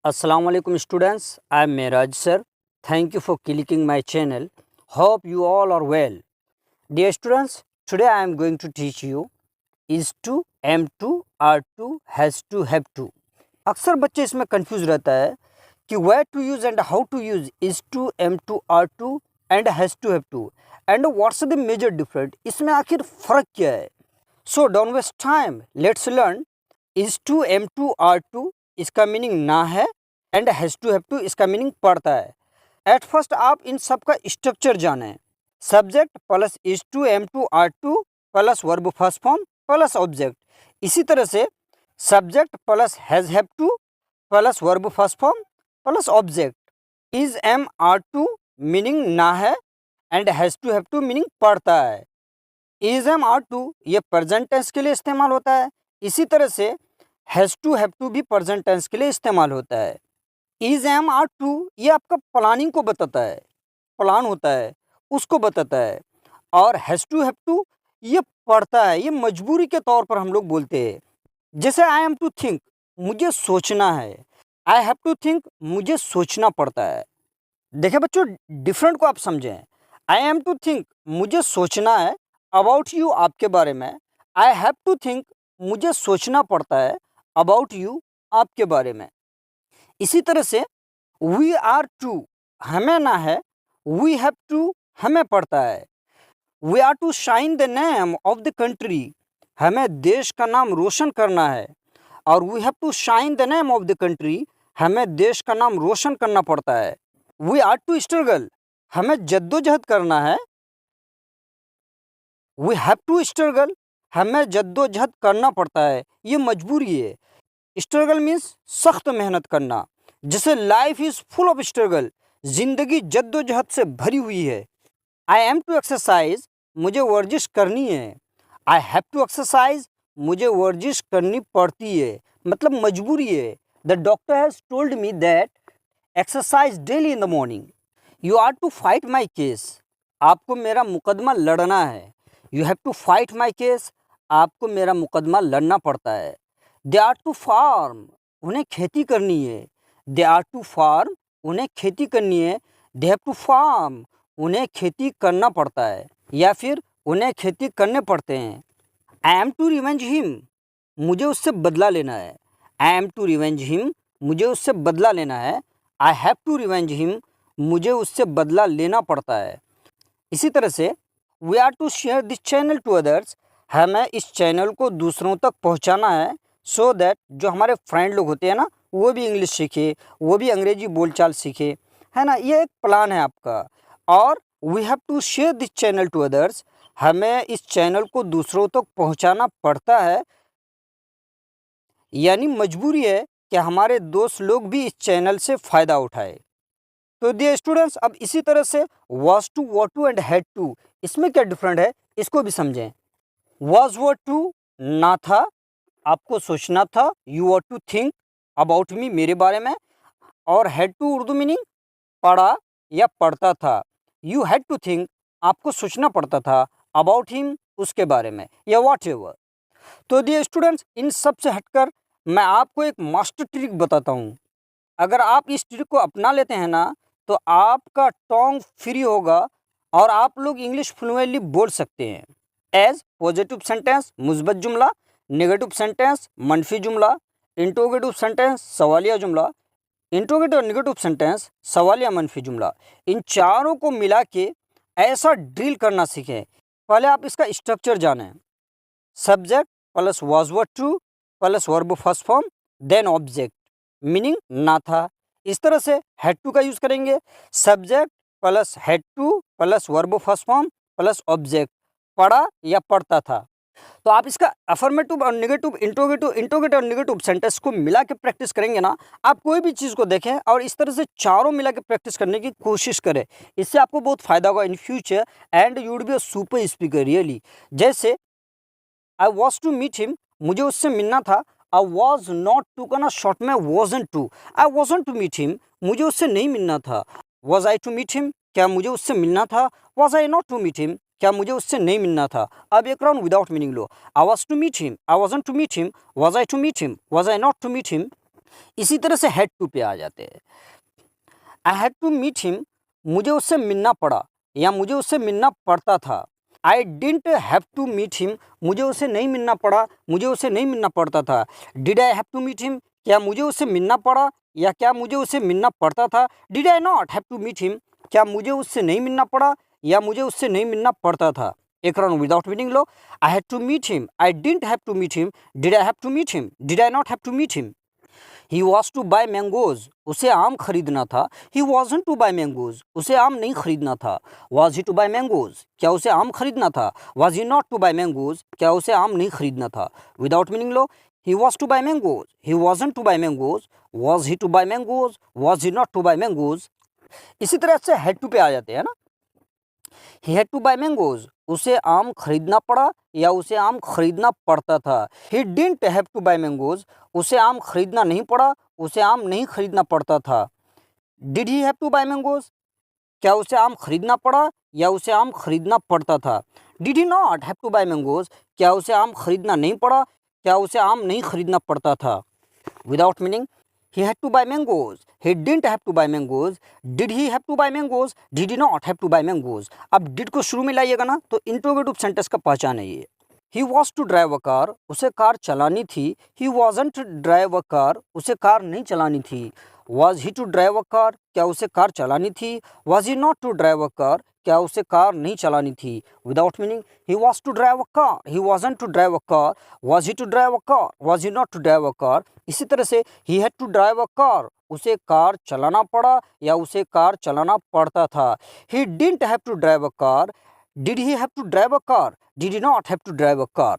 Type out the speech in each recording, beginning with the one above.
Assalamualaikum students, I am Miraj sir. Thank you for clicking my channel. Hope you all are well. Dear students, today I am going to teach you is to, am to, are to, has to, have to. अक्सर बच्चे इसमें confuse रहता है कि where to use and how to use is to, am to, are to and has to, have to and what's the major difference. इसमें आखिर फ़र्क क्या है? So don't waste time. Let's learn. is to, am to, are to इसका meaning ना है and has to have to इसका meaning पड़ता है। एट फर्स्ट आप इन सब का स्ट्रक्चर जानें। Subject plus is to, am to, are to plus verb first form plus object. इसी तरह से subject plus has have to plus verb first form plus object. Is am are to meaning ना है and has to have to meaning पड़ता है। Is am are to ये present tense के लिए इस्तेमाल होता है। इसी तरह से हैज़ टू हैव टू भी प्रेजेंट टेंस के लिए इस्तेमाल होता है। इज एम आर टू ये आपका प्लानिंग को बताता है, प्लान होता है उसको बताता है। और हैज़ टू हैव टू ये पढ़ता है, ये मजबूरी के तौर पर हम लोग बोलते हैं। जैसे आई एम टू थिंक मुझे सोचना है, आई हैव टू थिंक मुझे सोचना पड़ता है। देखिए बच्चों डिफरेंट को आप समझें। आई एम टू थिंक मुझे सोचना है अबाउट यू आपके बारे में। आई हैव टू थिंक मुझे सोचना पड़ता है अबाउट यू आपके बारे में। इसी तरह से वी आर टू हमें ना है, वी हैव टू हमें पड़ता है। We are to shine the name of the country हमें देश का नाम रोशन करना है। और we have to shine the name of the country हमें देश का नाम रोशन करना पड़ता है। वी आर टू स्ट्रगल हमें जद्दोजहद करना है। वी हैव टू स्ट्रगल हमें जद्दोजहद करना पड़ता है, ये मजबूरी है। स्ट्रगल मीन्स सख्त मेहनत करना। जैसे life is full of struggle ज़िंदगी जद्दोजहद से भरी हुई है। आई एम टू एक्सरसाइज मुझे वर्जिश करनी है। आई हैव टू एक्सरसाइज मुझे वर्जिश करनी पड़ती है, मतलब मजबूरी है। The doctor has told me that exercise daily in the morning. You are to fight my case आपको मेरा मुकदमा लड़ना है। You have to fight my case आपको मेरा मुकदमा लड़ना पड़ता है। दे आर टू फार्म उन्हें खेती करनी है। दे आर टू फार्म उन्हें खेती करनी है। दे हैव टू फार्म उन्हें खेती करना पड़ता है या फिर उन्हें खेती करने पड़ते हैं। I am to revenge him मुझे उससे बदला लेना है। I am to revenge him मुझे उससे बदला लेना है। I have to revenge him मुझे उससे बदला लेना पड़ता है। इसी तरह से we are to share this channel to others हमें इस चैनल को दूसरों तक पहुंचाना है। सो दैट जो हमारे फ्रेंड लोग होते हैं ना वो भी इंग्लिश सीखे, वो भी अंग्रेजी बोलचाल सीखे, है ना। ये एक प्लान है आपका। और we have to share this channel to others हमें इस चैनल को दूसरों तक पहुंचाना पड़ता है, यानी मजबूरी है कि हमारे दोस्त लोग भी इस चैनल से फ़ायदा उठाए। तो डियर स्टूडेंट्स अब इसी तरह से was to, were to and had to इसमें क्या डिफरेंट है इसको भी समझें। वाज वर टू ना था आपको सोचना था। You were to think about me मेरे बारे में। और हैड टू उर्दू मीनिंग पढ़ा या पढ़ता था। यू हैड टू थिंक आपको सोचना पड़ता था अबाउट हिम उसके बारे में या वॉट एवर। तो डियर स्टूडेंट्स इन सब से हटकर मैं आपको एक मास्टर ट्रिक बताता हूँ। अगर आप इस ट्रिक को अपना लेते हैं ना तो आपका टोंग फ्री होगा और आप लोग इंग्लिश फ्लुएंटली बोल सकते हैं। एज पॉजिटिव सेंटेंस मुस्बत जुमला, नेगेटिव सेंटेंस मनफी जुमला, इंट्रोगेटिव सेंटेंस सवालिया जुमला, इंट्रोगेटिव और नेगेटिव सेंटेंस सवालिया मनफी जुमला। इन चारों को मिला के ऐसा ड्रिल करना सीखें। पहले आप इसका स्ट्रक्चर जानें। Subject plus was were to plus verb first form then object meaning ना था। इस तरह से हैड टू का यूज़ करेंगे। Subject plus had to plus verb first form plus object पढ़ा या पढ़ता था। तो आप इसका अफर्मेटिव और नेगेटिव, इंट्रोगेटिव और नेगेटिव सेंटेंस को मिला के प्रैक्टिस करेंगे ना। आप कोई भी चीज़ को देखें और इस तरह से चारों मिला के प्रैक्टिस करने की कोशिश करें। इससे आपको बहुत फ़ायदा होगा in future and you would be a super speaker really. जैसे I was to meet him मुझे उससे मिलना था। आई वॉज नॉट टू का ना शॉर्ट में wasn't to. I wasn't to meet him मुझे उससे नहीं मिलना था। Was I to meet him क्या मुझे उससे मिलना था। Was I not to meet him क्या मुझे उससे नहीं मिलना था। अब एक राउंड विदाउट मीनिंग लो। I was to meet him, I wasn't to meet him, was I to meet him, was I not to meet him. इसी तरह से हैड टू पे आ जाते हैं। I had to meet him, मुझे उससे मिलना पड़ा या मुझे उससे मिलना पड़ता था। I didn't have to meet him, मुझे उससे नहीं मिलना पड़ा, मुझे उससे नहीं मिलना पड़ता था। Did I have to meet him, क्या मुझे उससे मिलना पड़ा या क्या मुझे उससे मिलना पड़ता था। Did I not have to meet him, क्या मुझे उससे नहीं मिलना पड़ा या मुझे उससे नहीं मिलना पड़ता था। एक राउंड विदाउट मीनिंग लो। I had to meet him, I didn't have to meet him, did I have to meet him, did I not have to meet him. He was to buy mangoes, उसे आम खरीदना था। He wasn't to buy mangoes, उसे आम नहीं खरीदना था। Was he to buy mangoes, क्या उसे आम खरीदना था। Was he not to buy mangoes, क्या उसे आम नहीं खरीदना था। विदाउट मीनिंग लो। He was to buy mangoes, he wasn't to buy mangoes, was he to buy mangoes, was he not to buy mangoes. इसी तरह से हैड टू पे आ जाते हैं ना। He had to buy mangoes, उसे आम खरीदना पड़ा या उसे आम खरीदना पड़ता था। He didn't have to buy mangoes, उसे आम खरीदना नहीं पड़ा, उसे आम नहीं खरीदना पड़ता था। Did he have to buy mangoes, क्या उसे आम खरीदना पड़ा या उसे आम खरीदना पड़ता था। Did he not have to buy mangoes, क्या उसे आम खरीदना नहीं पड़ा, क्या उसे आम नहीं खरीदना पड़ता था। Without meaning. He had to buy mangoes. He didn't have to buy mangoes. Did he have to buy mangoes? Did he not have to buy mangoes? अब did को शुरू में लाइएगा ना तो इंट्रोगेटिव सेंटेंस का पहचान है ये। He was to drive a car. उसे कार चलानी थी। He wasn't to drive a car. उसे कार नहीं चलानी थी। Was he to drive a car? क्या उसे कार चलानी थी। Was he not to drive a car? क्या उसे कार नहीं चलानी थी। Without meaning. He was to drive a car. He wasn't to drive a car. Was he to drive a car? Was he not to drive a car? इसी तरह से he had to drive a car. उसे car चलाना पड़ा या उसे car चलाना पड़ता था। He didn't have to drive a car. Did he have to drive a car? Did he not have to drive a car?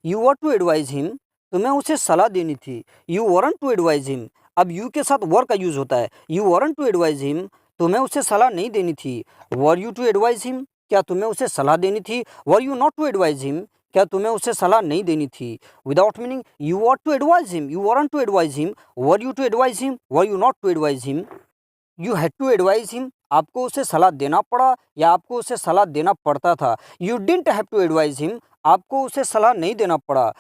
You were to advise him. तुम्हें उसे सलाह देनी थी। You weren't to advise him. अब you के साथ were का use होता है। You weren't to advise him. तुम्हें उसे सलाह नहीं देनी थी। Were you to advise him? क्या तुम्हें उसे सलाह देनी थी। Were you not to advise him? क्या तुम्हें उसे सलाह नहीं देनी थी। Without meaning. You were to advise him. You weren't to advise him. Were you to advise him? Were you not to advise him? You had to advise him. आपको उसे सलाह देना पड़ा या आपको उसे सलाह देना पड़ता था। You didn't have to advise him. आपको उसे सलाह नहीं देना पड़ा।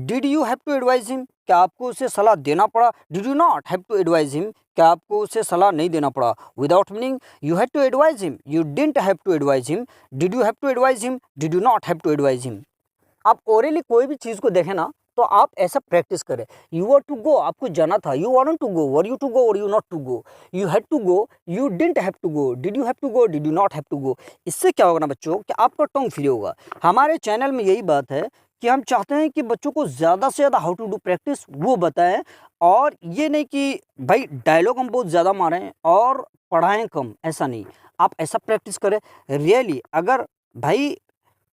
Did you have to advise him? क्या आपको उसे सलाह देना पड़ा। Did you not have to advise him? क्या आपको उसे सलाह नहीं देना पड़ा। Without meaning. You had to advise him. You didn't have to advise him. Did you have to advise him? Did you not have to advise him? आप orally कोई भी चीज़ को देखें ना तो आप ऐसा प्रैक्टिस करें। यू वर टू गो, आपको जाना था। You want to go, were you to go, were you not to go. You had to go, you didn't have to go, did you have to go, did you not have to go. इससे क्या होगा ना बच्चों कि आपका टंग free होगा। हमारे channel में यही बात है कि हम चाहते हैं कि बच्चों को ज़्यादा से ज़्यादा हाउ टू डू प्रैक्टिस वो बताएं, और ये नहीं कि भाई डायलॉग हम बहुत ज़्यादा मारें और पढ़ाएं कम, ऐसा नहीं। आप ऐसा प्रैक्टिस करें रियली। अगर भाई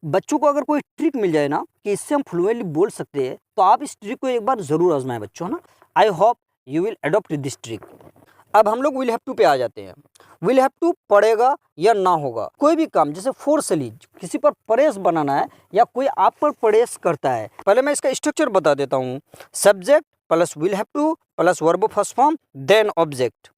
बच्चों को अगर कोई ट्रिक मिल जाए ना कि इससे हम फ्लुएंटली बोल सकते हैं तो आप इस ट्रिक को एक बार ज़रूर आजमाएं बच्चों ना। I hope you will adopt this trick. अब हम लोग विल हैव टू पे आ जाते हैं। विल हैव टू पड़ेगा या ना होगा। कोई भी काम जैसे फोर्सली किसी पर प्रेस बनाना है या कोई आप पर प्रेस करता है। पहले मैं इसका स्ट्रक्चर बता देता हूँ। Subject plus will have to plus verb first form then object.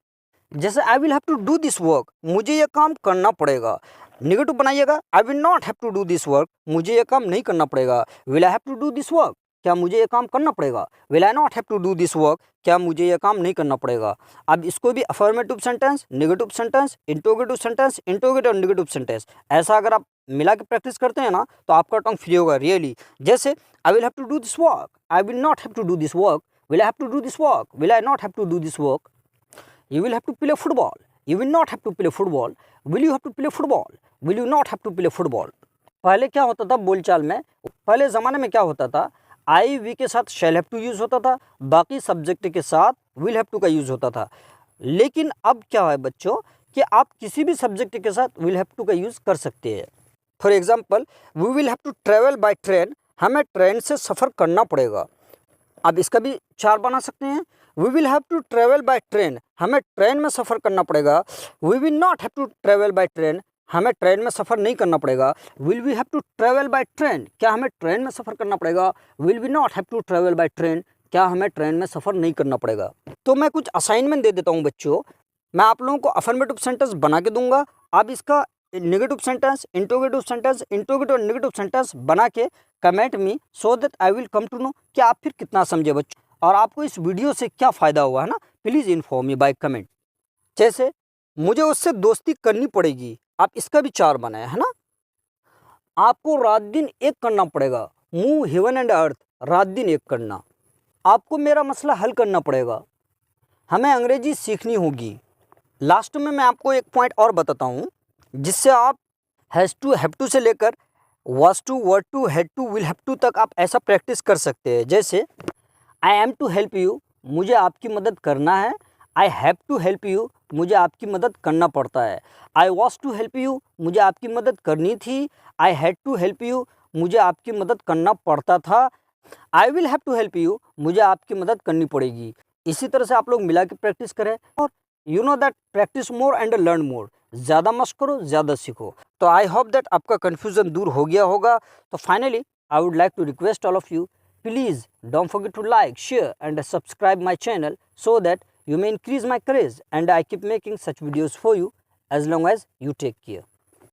जैसे I will have to do this work, मुझे ये काम करना पड़ेगा। नेगेटिव बनाइएगा। I will not have to do this work, मुझे ये काम नहीं करना पड़ेगा। Will I have to do this work, क्या मुझे ये काम करना पड़ेगा। Will I not have to do this work, क्या मुझे ये काम नहीं करना पड़ेगा। अब इसको भी affirmative sentence, negative sentence, interrogative sentence, interrogative और नेगेटिव सेंटेंस, ऐसा अगर आप मिला के प्रैक्टिस करते हैं ना तो आपका टंग फ्री होगा रियली। जैसे I will have to do this work, I will not have to do this work, will I have to do this work, will I not have to do this work. You will have to play football. You will not have to play football. Will you have to play football? Will you not have to play football? पहले क्या होता था बोलचाल में, पहले ज़माने में क्या होता था, आई वी के साथ शैल हैव टू यूज़ होता था, बाकी सब्जेक्ट के साथ विल हैव टू का यूज़ होता था। लेकिन अब क्या है बच्चों कि आप किसी भी सब्जेक्ट के साथ विल हैव टू का यूज़ कर सकते हैं। For example, we will have to travel by train, हमें ट्रेन से सफ़र करना पड़ेगा। अब इसका भी चार बना सकते हैं। We will have to travel by train, हमें ट्रेन में सफ़र करना पड़ेगा। We will not have to travel by train, हमें ट्रेन में सफ़र नहीं करना पड़ेगा। Will we have to travel by train, क्या हमें ट्रेन में सफ़र करना पड़ेगा। Will we not have to travel by train, क्या हमें ट्रेन में सफ़र नहीं करना पड़ेगा। तो मैं कुछ असाइनमेंट दे देता हूँ बच्चों। मैं आप लोगों को अफर्मेटिव सेंटेंस बना के दूंगा। आप इसका negative sentence, interrogative sentence, interrogative और नेगेटिव सेंटेंस बना के कमेंट में, so that I will come to know कि आप फिर कितना समझे बच्चों। और आपको इस वीडियो से क्या फ़ायदा हुआ है ना, please inform me by comment. जैसे मुझे उससे दोस्ती करनी पड़ेगी, आप इसका भी 4 बनाए, है ना। आपको रात दिन एक करना पड़ेगा, मूव हेवन एंड अर्थ, रात दिन एक करना। आपको मेरा मसला हल करना पड़ेगा, हमें अंग्रेजी सीखनी होगी। लास्ट में मैं आपको एक पॉइंट और बताता हूँ जिससे आप हैव टू से लेकर was to, were to, had to, will have to तक आप ऐसा प्रैक्टिस कर सकते हैं। जैसे I am to help you, मुझे आपकी मदद करना है। I have to help you, मुझे आपकी मदद करना पड़ता है। I was to help you, मुझे आपकी मदद करनी थी। I had to help you, मुझे आपकी मदद करना पड़ता था। I will have to help you, मुझे आपकी मदद करनी पड़ेगी। इसी तरह से आप लोग मिला के प्रैक्टिस करें और you know that practice more and learn more, ज़्यादा मस्त करो, ज़्यादा सीखो। तो आई होप दैट आपका कन्फ्यूज़न दूर हो गया होगा। तो finally I would like to request all of you, please don't forget to like, share and subscribe my channel so that you may increase my courage and I keep making such videos for you as long as you take care.